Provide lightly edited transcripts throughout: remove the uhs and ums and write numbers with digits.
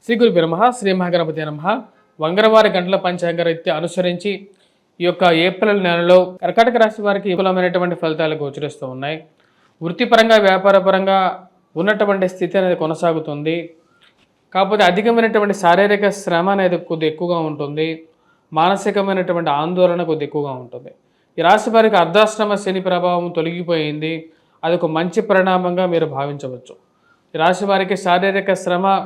శ్రీ గురుభ్యో నమః. శ్రీ మహాగణపతి నమః. వంగరవారి గంటల పంచాంగ రీత్యా అనుసరించి ఈ యొక్క ఏప్రిల్ నెలలో కర్కాటక రాశి వారికి విపులమైనటువంటి ఫలితాలు గోచరిస్తూ ఉన్నాయి. వృత్తిపరంగా వ్యాపారపరంగా ఉన్నటువంటి స్థితి అనేది కొనసాగుతుంది. కాకపోతే అధికమైనటువంటి శారీరక శ్రమ అనేది కొద్దిగా ఎక్కువగా ఉంటుంది. మానసికమైనటువంటి ఆందోళన కొద్దిగా ఎక్కువగా ఉంటుంది. ఈ రాశి వారికి అర్ధాశ్రమ శని ప్రభావం తొలగిపోయింది. అది ఒక మంచి పరిణామంగా మీరు భావించవచ్చు. ఈ రాశి వారికి శారీరక శ్రమ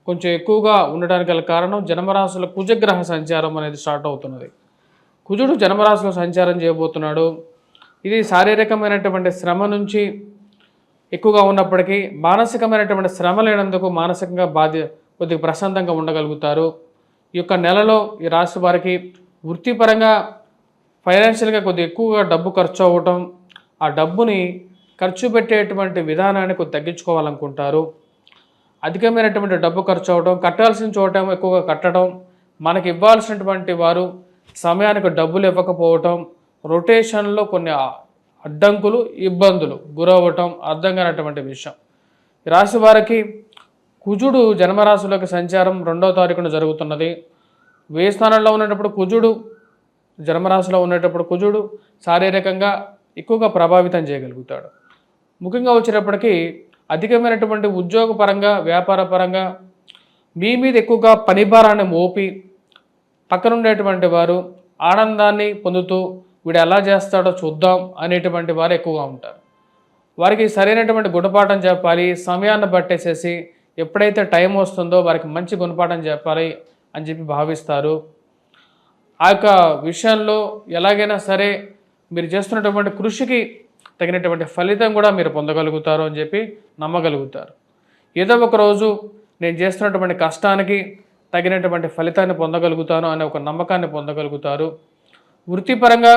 కొంచెం ఎక్కువగా ఉండడానికి గల కారణం జన్మరాశుల కుజగ్రహ సంచారం అనేది స్టార్ట్ అవుతున్నది. కుజుడు జన్మరాశిలో సంచారం చేయబోతున్నాడు. ఇది శారీరకమైనటువంటి శ్రమ నుంచి ఎక్కువగా ఉన్నప్పటికీ మానసికమైనటువంటి శ్రమ లేనందుకు మానసికంగా కొద్దిగా ప్రశాంతంగా ఉండగలుగుతారు. ఈ యొక్క నెలలో ఈ రాశి వారికి వృత్తిపరంగా ఫైనాన్షియల్గా కొద్దిగా ఎక్కువగా డబ్బు ఖర్చు అవ్వటం, ఆ డబ్బుని ఖర్చు పెట్టేటువంటి విధానాన్ని కొద్దిగా తగ్గించుకోవాలనుకుంటారు. అధికమైనటువంటి డబ్బు ఖర్చు అవ్వడం, కట్టాల్సిన చోట ఎక్కువగా కట్టడం, మనకి ఇవ్వాల్సినటువంటి వారు సమయానికి డబ్బులు ఇవ్వకపోవటం, రొటేషన్లో కొన్ని అడ్డంకులు ఇబ్బందులు గురవ్వటం అర్థం కానటువంటి విషయం. ఈ రాశి వారికి కుజుడు జన్మరాశిలోకి సంచారం 2వ తారీఖున జరుగుతున్నది. వ్యయ స్థానంలో ఉన్నప్పుడు కుజుడు జన్మరాశిలో ఉండేటప్పుడు కుజుడు శారీరకంగా ఎక్కువగా ప్రభావితం చేయగలుగుతాడు. ముఖ్యంగా వచ్చేటప్పటికీ అధికమైనటువంటి ఉద్యోగపరంగా వ్యాపారపరంగా మీ మీద ఎక్కువగా పనిభారాన్ని మోపి పక్కనుండేటువంటి వారు ఆనందాన్ని పొందుతూ వీడు ఎలా చేస్తాడో చూద్దాం అనేటువంటి వారు ఎక్కువగా ఉంటారు. వారికి సరైనటువంటి గుణపాఠం చెప్పాలి, సమయాన్ని బట్టేసేసి ఎప్పుడైతే టైం వస్తుందో వారికి మంచి గుణపాఠం చెప్పాలి అని చెప్పి భావిస్తారు. ఆ యొక్క విషయంలో ఎలాగైనా సరే మీరు చేస్తున్నటువంటి కృషికి తగినటువంటి ఫలితం కూడా మీరు పొందగలుగుతారు అని చెప్పి నమ్మగలుగుతారు. ఏదో ఒక రోజు నేను చేస్తున్నటువంటి కష్టానికి తగినటువంటి ఫలితాన్ని పొందగలుగుతాను అనే ఒక నమ్మకాన్ని పొందగలుగుతారు. వృత్తిపరంగా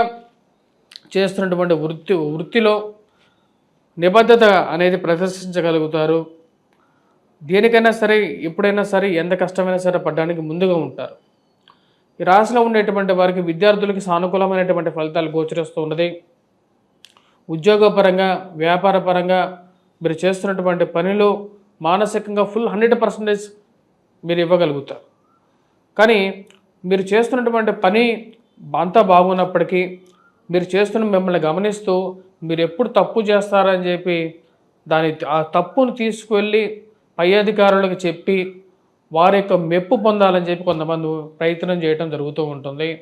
చేస్తున్నటువంటి వృత్తిలో నిబద్ధత అనేది ప్రదర్శించగలుగుతారు. దేనికైనా సరే ఎప్పుడైనా సరే ఎంత కష్టమైనా సరే పడడానికి ముందుగా ఉంటారు. ఈ రాశిలో ఉండేటువంటి వారికి విద్యార్థులకి సానుకూలమైనటువంటి ఫలితాలు గోచరిస్తూ ఉన్నది. ఉద్యోగపరంగా వ్యాపారపరంగా మీరు చేస్తున్నటువంటి పనిలో మానసికంగా ఫుల్ 100% మీరు ఇవ్వగలుగుతారు. కానీ మీరు చేస్తున్నటువంటి పని అంతా బాగున్నప్పటికీ మీరు చేస్తున్న మిమ్మల్ని గమనిస్తూ మీరు ఎప్పుడు తప్పు చేస్తారని చెప్పి ఆ తప్పును తీసుకువెళ్ళి పై అధికారులకు చెప్పి వారి యొక్క మెప్పు పొందాలని చెప్పి కొంతమంది ప్రయత్నం చేయడం జరుగుతూ ఉంటుంది.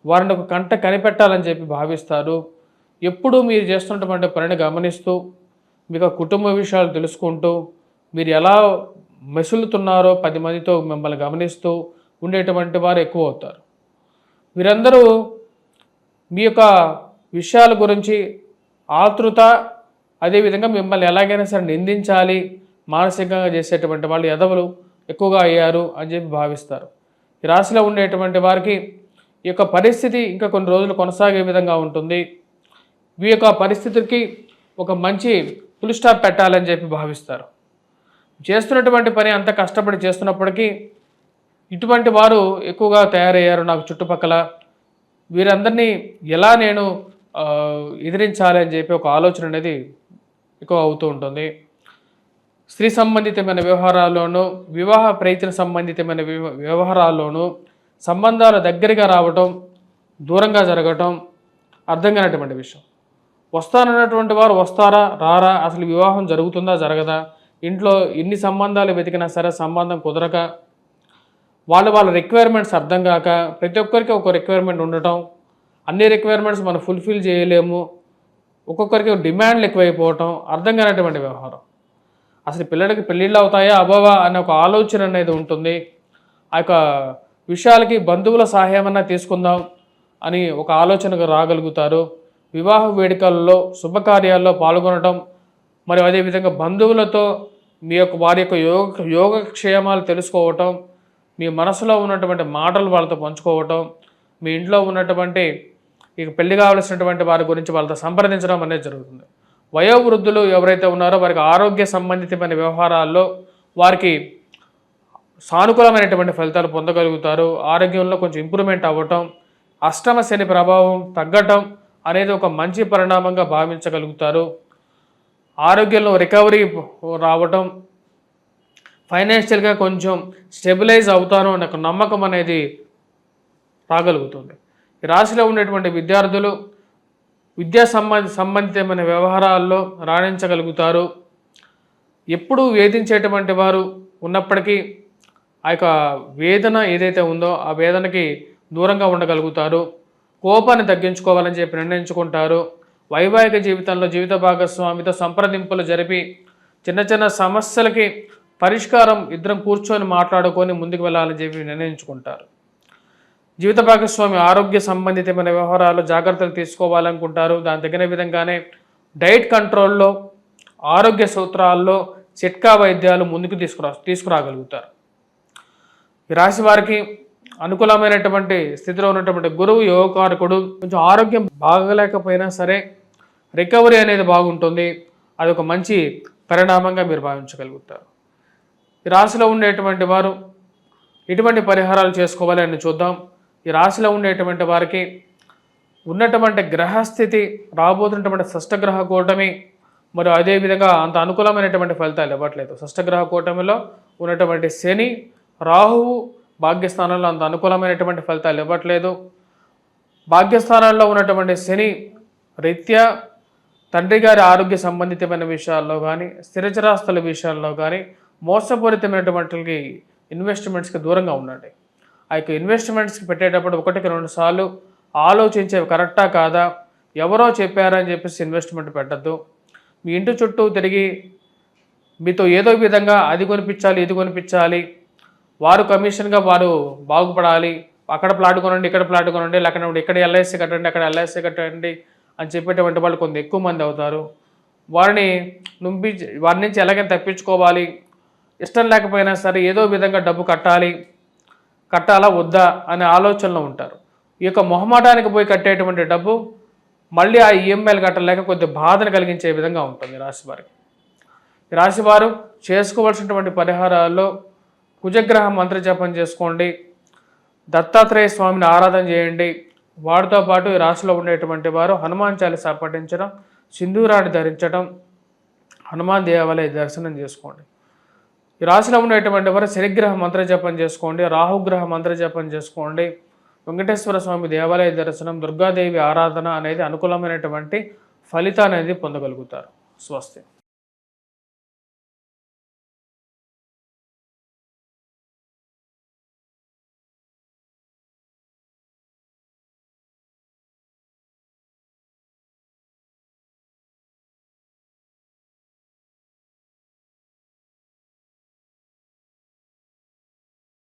వారిని ఒక కంట కనిపెట్టాలని చెప్పి భావిస్తారు. ఎప్పుడూ మీరు చేస్తున్నటువంటి పనిని గమనిస్తూ మీకు కుటుంబ విషయాలు తెలుసుకుంటూ మీరు ఎలా మెసులుతున్నారో 10 మందితో మిమ్మల్ని గమనిస్తూ ఉండేటువంటి వారు ఎక్కువ అవుతారు. వీరందరూ మీ యొక్క విషయాల గురించి ఆతృత, అదేవిధంగా మిమ్మల్ని ఎలాగైనా సరే నిందించాలి మానసికంగా చేసేటువంటి వాళ్ళు ఎదవలు ఎక్కువగా అయ్యారు అని చెప్పి భావిస్తారు. ఈ రాశిలో ఉండేటువంటి వారికి ఈ యొక్క పరిస్థితి ఇంకా కొన్ని రోజులు కొనసాగే విధంగా ఉంటుంది. ఈ యొక్క పరిస్థితికి ఒక మంచి ఫుల్ స్టాప్ పెట్టాలని చెప్పి భావిస్తారు. చేస్తున్నటువంటి పని అంత కష్టపడి చేస్తున్నప్పటికీ ఇటువంటి వారు ఎక్కువగా తయారయ్యారు నాకు చుట్టుపక్కల. వీరందరినీ ఎలా నేను ఎదిరించాలి అని చెప్పి ఒక ఆలోచన అనేది ఎక్కువ అవుతూ ఉంటుంది. స్త్రీ సంబంధితమైన వ్యవహారాల్లోనూ వివాహ ప్రయత్న సంబంధితమైన వ్యవహారాల్లోనూ సంబంధాలు దగ్గరగా రావటం, దూరంగా జరగటం అర్థం కానటువంటి విషయం. వస్తానన్నటువంటి వారు వస్తారా రారా, అసలు వివాహం జరుగుతుందా జరగదా, ఇంట్లో ఎన్ని సంబంధాలు వెతికినా సరే సంబంధం కుదరక వాళ్ళ రిక్వైర్మెంట్స్ అర్థం కాక ప్రతి ఒక్కరికి ఒక రిక్వైర్మెంట్ ఉండటం, అన్ని రిక్వైర్మెంట్స్ మనం ఫుల్ఫిల్ చేయలేము, ఒక్కొక్కరికి డిమాండ్లు ఎక్కువైపోవటం అర్థం కానటువంటి వ్యవహారం. అసలు పిల్లలకి పెళ్ళిళ్ళు అవుతాయా అవ్వవా అనే ఒక ఆలోచన అనేది ఉంటుంది. ఆ యొక్క విషయాలకి బంధువుల సహాయం అన్నా తీసుకుందాం అని ఒక ఆలోచనకు రాగలుగుతారు. వివాహ వేడుకల్లో శుభకార్యాల్లో పాల్గొనడం, మరి అదేవిధంగా బంధువులతో వారి యొక్క యోగక్షేమాలు తెలుసుకోవటం, మీ మనసులో ఉన్నటువంటి మాటలు వాళ్ళతో పంచుకోవటం, మీ ఇంట్లో ఉన్నటువంటి ఇక పెళ్లి కావలసినటువంటి వారి గురించి వాళ్ళతో సంప్రదించడం అనేది జరుగుతుంది. వయోవృద్ధులు ఎవరైతే ఉన్నారో వారికి ఆరోగ్య సంబంధితమైన వ్యవహారాల్లో వారికి సానుకూలమైనటువంటి ఫలితాలు పొందగలుగుతారు. ఆరోగ్యంలో కొంచెం ఇంప్రూవ్మెంట్ అవ్వటం, అష్టమ శని ప్రభావం తగ్గటం అనేది ఒక మంచి పరిణామంగా భావించగలుగుతారు. ఆరోగ్యంలో రికవరీ రావటం, ఫైనాన్షియల్గా కొంచెం స్టెబిలైజ్ అవుతాను అనే ఒక నమ్మకం అనేది రాగలుగుతుంది. ఈ రాశిలో ఉండేటువంటి విద్యార్థులు విద్యా సంబంధితమైన వ్యవహారాల్లో రాణించగలుగుతారు. ఎప్పుడూ వేధించేటువంటి వారు ఉన్నప్పటికీ ఆ యొక్క వేదన ఏదైతే ఉందో ఆ వేదనకి దూరంగా ఉండగలుగుతారు. కోపాన్ని తగ్గించుకోవాలని చెప్పి నిర్ణయించుకుంటారు. వైవాహిక జీవితంలో జీవిత భాగస్వామితో సంప్రదింపులు జరిపి చిన్న చిన్న సమస్యలకి పరిష్కారం ఇద్దరం కూర్చొని మాట్లాడుకొని ముందుకు వెళ్ళాలని చెప్పి నిర్ణయించుకుంటారు. జీవిత భాగస్వామి ఆరోగ్య సంబంధితమైన వ్యవహారాలు జాగ్రత్తలు తీసుకోవాలనుకుంటారు. దాని తగిన విధంగానే డైట్ కంట్రోల్లో, ఆరోగ్య సూత్రాల్లో చిట్కా వైద్యాలు ముందుకు తీసుకురాగలుగుతారు. ఈ రాశి వారికి అనుకూలమైనటువంటి స్థితిలో ఉన్నటువంటి గురువు యోగకారకుడు. కొంచెం ఆరోగ్యం బాగలేకపోయినా సరే రికవరీ అనేది బాగుంటుంది. అది ఒక మంచి పరిణామంగా మీరు భావించగలుగుతారు. ఈ రాశిలో ఉండేటువంటి వారు ఎటువంటి పరిహారాలు చేసుకోవాలి అని చూద్దాం. ఈ రాశిలో ఉండేటువంటి వారికి ఉన్నటువంటి గ్రహస్థితి రాబోతున్నటువంటి షష్టగ్రహ కూటమి మరియు అదేవిధంగా అంత అనుకూలమైనటువంటి ఫలితాలు ఇవ్వట్లేదు. షష్టగ్రహ కూటమిలో ఉన్నటువంటి శని, రాహువు భాగ్యస్థానంలో అంత అనుకూలమైనటువంటి ఫలితాలు ఇవ్వట్లేదు. భాగ్యస్థానాల్లో ఉన్నటువంటి శని రీత్యా తండ్రి గారి ఆరోగ్య సంబంధితమైన విషయాల్లో కానీ, స్థిరచరాస్తుల విషయాల్లో కానీ మోసపూరితమైనటువంటి ఇన్వెస్ట్మెంట్స్కి దూరంగా ఉండండి. ఆ యొక్క ఇన్వెస్ట్మెంట్స్కి పెట్టేటప్పుడు 1-2 సార్లు ఆలోచించేవి కరెక్టా కాదా, ఎవరో చెప్పారని చెప్పేసి ఇన్వెస్ట్మెంట్ పెట్టద్దు. మీ ఇంటి చుట్టూ తిరిగి మీతో ఏదో విధంగా అది కొనిపించాలి, ఇది కొనిపించాలి, వారు కమిషన్గా వారు బాగుపడాలి, అక్కడ ప్లాట్ కొనండి, ఇక్కడ ప్లాట్ కొనండి, లేకపోతే ఇక్కడ ఎల్ఐసి కట్టండి, అక్కడ ఎల్ఐసి కట్టండి అని చెప్పేటువంటి వాళ్ళు కొంత ఎక్కువ మంది అవుతారు. వారి నుంచి ఎలాగైనా తప్పించుకోవాలి, ఇష్టం లేకపోయినా సరే ఏదో విధంగా డబ్బు కట్టాలా వద్దా అనే ఆలోచనలో ఉంటారు. ఈ యొక్క మొహమాటానికి పోయి కట్టేటువంటి డబ్బు మళ్ళీ ఆ ఈఎంఐలు కట్టలేక కొద్ది బాధను కలిగించే విధంగా ఉంటుంది రాశివారికి. ఈ రాశివారు చేసుకోవాల్సినటువంటి పరిహారాల్లో కుజగ్రహ మంత్ర జపం చేసుకోండి, దత్తాత్రేయ స్వామిని ఆరాధన చేయండి. వాటితో పాటు ఈ రాశిలో ఉండేటువంటి వారు హనుమాన్ చాలీసా పఠించడం, సింధూరాన్ని ధరించడం, హనుమాన్ దేవాలయ దర్శనం చేసుకోండి. ఈ రాశిలో ఉండేటువంటి వారు శనిగ్రహ మంత్ర జపం చేసుకోండి, రాహుగ్రహ మంత్ర జపం చేసుకోండి, వెంకటేశ్వర స్వామి దేవాలయ దర్శనం, దుర్గాదేవి ఆరాధన అనేది అనుకూలమైనటువంటి ఫలితాన్ని అనేది పొందగలుగుతారు. స్వస్తి.